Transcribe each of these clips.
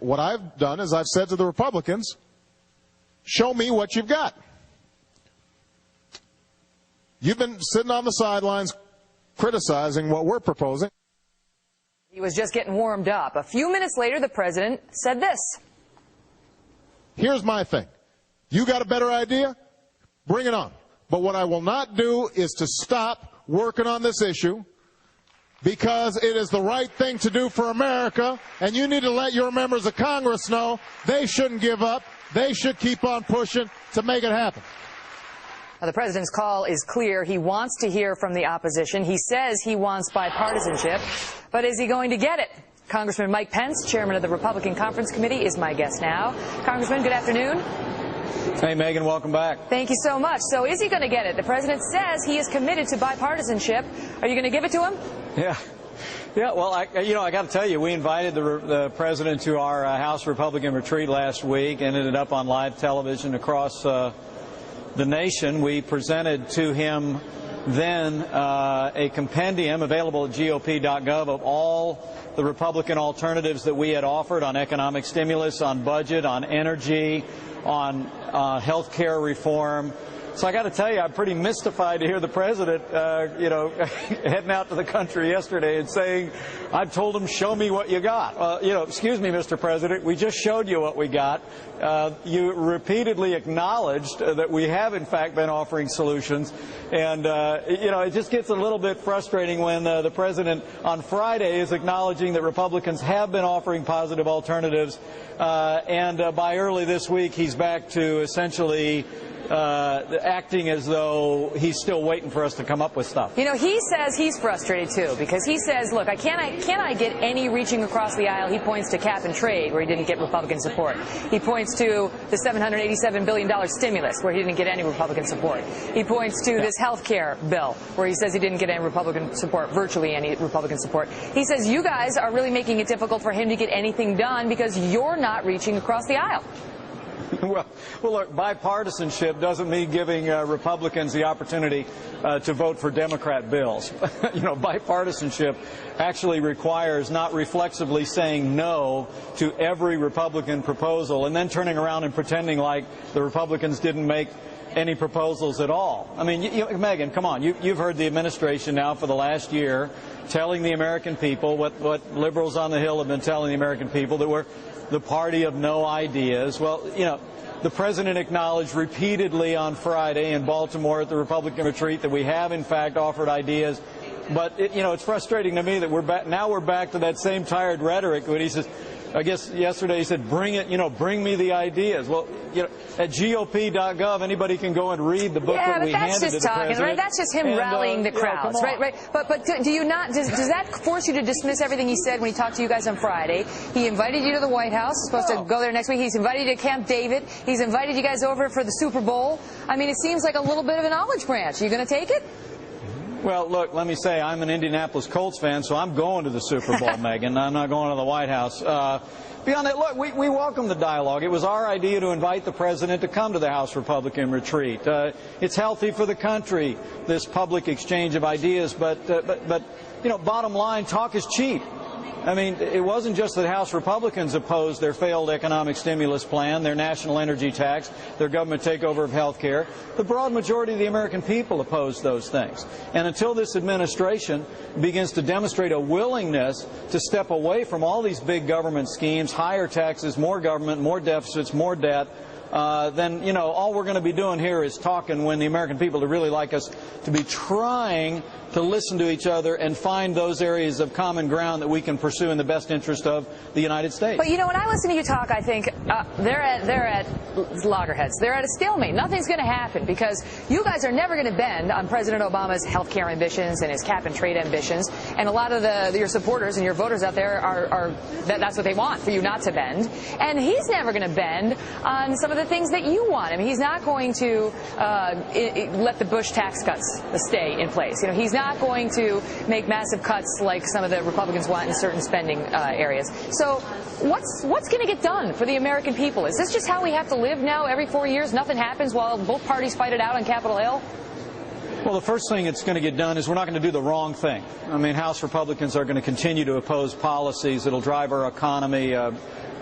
what I've done is I've said to the Republicans, show me what you've got. You've been sitting on the sidelines criticizing what we're proposing. He was just getting warmed up. A few minutes later, the president said this. Here's my thing. You got a better idea? Bring it on. But what I will not do is to stop working on this issue, because it is the right thing to do for America, and you need to let your members of Congress know they shouldn't give up. They should keep on pushing to make it happen. Now, the president's call is clear. He wants to hear from the opposition. He says he wants bipartisanship, but is he going to get it? Congressman Mike Pence, chairman of the Republican Conference Committee, is my guest now. Congressman, good afternoon. Hey, Megan, welcome back. Thank you so much. So is he going to get it? The president says he is committed to bipartisanship. Are you going to give it to him? Yeah. Well, I got to tell you, we invited the president to our House Republican retreat last week and ended up on live television across the nation. We presented to him then a compendium available at GOP.gov of all the Republican alternatives that we had offered on economic stimulus, on budget, on energy, on health care reform. So I got to tell you, I'm pretty mystified to hear the president, heading out to the country yesterday and saying, I've told him, show me what you got. Excuse me, Mr. President, we just showed you what we got. You repeatedly acknowledged that we have, in fact, been offering solutions. And, it just gets a little bit frustrating when the president on Friday is acknowledging that Republicans have been offering positive alternatives. And by early this week, he's back to essentially acting as though he's still waiting for us to come up with stuff. He says he's frustrated, too, because he says, look, can I get any reaching across the aisle? He points to cap and trade, where he didn't get Republican support. He points to the $787 billion stimulus, where he didn't get any Republican support. He points to this health care bill, where he says he didn't get any Republican support, virtually any Republican support. He says you guys are really making it difficult for him to get anything done because you're not reaching across the aisle. Well, look, bipartisanship doesn't mean giving Republicans the opportunity to vote for Democrat bills. Bipartisanship actually requires not reflexively saying no to every Republican proposal and then turning around and pretending like the Republicans didn't make any proposals at all. I mean, Megan, come on. You've heard the administration now for the last year telling the American people what liberals on the Hill have been telling the American people, that we're the party of no ideas. Well, the president acknowledged repeatedly on Friday in Baltimore at the Republican retreat that we have, in fact, offered ideas. But, it's frustrating to me that we're back to that same tired rhetoric when he says, I guess yesterday he said, bring me the ideas. Well, at GOP.gov, anybody can go and read the book that we handed to the president. Right? That's just him rallying the crowds, right? But do you not? Does that force you to dismiss everything he said when he talked to you guys on Friday? He invited you to the White House. Supposed to go there next week. He's invited you to Camp David. He's invited you guys over for the Super Bowl. I mean, it seems like a little bit of an olive branch. Are you going to take it? Well, look, let me say, I'm an Indianapolis Colts fan, so I'm going to the Super Bowl, Megan. I'm not going to the White House. Beyond that, look, we welcome the dialogue. It was our idea to invite the president to come to the House Republican retreat. It's healthy for the country, this public exchange of ideas. But bottom line, talk is cheap. I mean, it wasn't just that House Republicans opposed their failed economic stimulus plan, their national energy tax, their government takeover of health care. The broad majority of the American people opposed those things. And until this administration begins to demonstrate a willingness to step away from all these big government schemes, higher taxes, more government, more deficits, more debt, then, all we're going to be doing here is talking, when the American people would really like us to be trying to listen to each other and find those areas of common ground that we can pursue in the best interest of the United States. But, when I listen to you talk, I think they're at loggerheads. They're at a stalemate. Nothing's going to happen because you guys are never going to bend on President Obama's health care ambitions and his cap and trade ambitions. And a lot of your supporters and your voters out there that's what they want, for you not to bend. And he's never going to bend on some of the things that you want. I mean, he's not going to let the Bush tax cuts stay in place. He's not going to make massive cuts like some of the Republicans want in certain spending areas. So what's going to get done for the American people? Is this just how we have to live now? Every 4 years, nothing happens while both parties fight it out on Capitol Hill? Well, the first thing that's going to get done is we're not going to do the wrong thing. I mean, House Republicans are going to continue to oppose policies that will drive our economy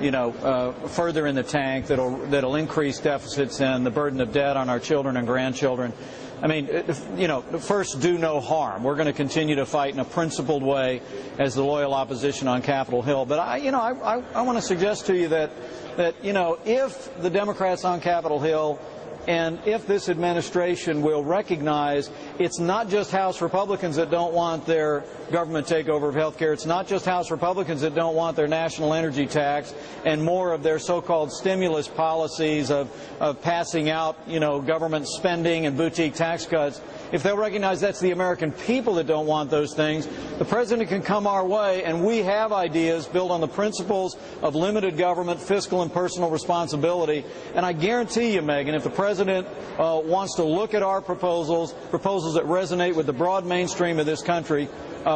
further in the tank that'll increase deficits and the burden of debt on our children and grandchildren. I mean, first, do no harm. We're going to continue to fight in a principled way as the loyal opposition on Capitol Hill. But I want to suggest to you that if the Democrats on Capitol Hill and if this administration will recognize it's not just House Republicans that don't want their government takeover of health care, it's not just House Republicans that don't want their national energy tax and more of their so-called stimulus policies of passing out, government spending and boutique tax cuts, if they'll recognize that's the American people that don't want those things, the president can come our way, and we have ideas built on the principles of limited government, fiscal and personal responsibility. And I guarantee you, Megan, if the president wants to look at our proposals that resonate with the broad mainstream of this country,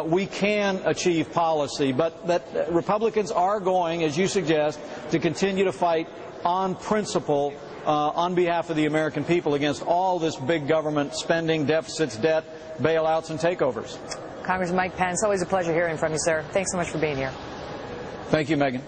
we can achieve policy. But that Republicans are going, as you suggest, to continue to fight on principle on behalf of the American people against all this big government spending, deficits, debt, bailouts, and takeovers. Congressman Mike Pence, always a pleasure hearing from you, sir. Thanks so much for being here. Thank you, Megan.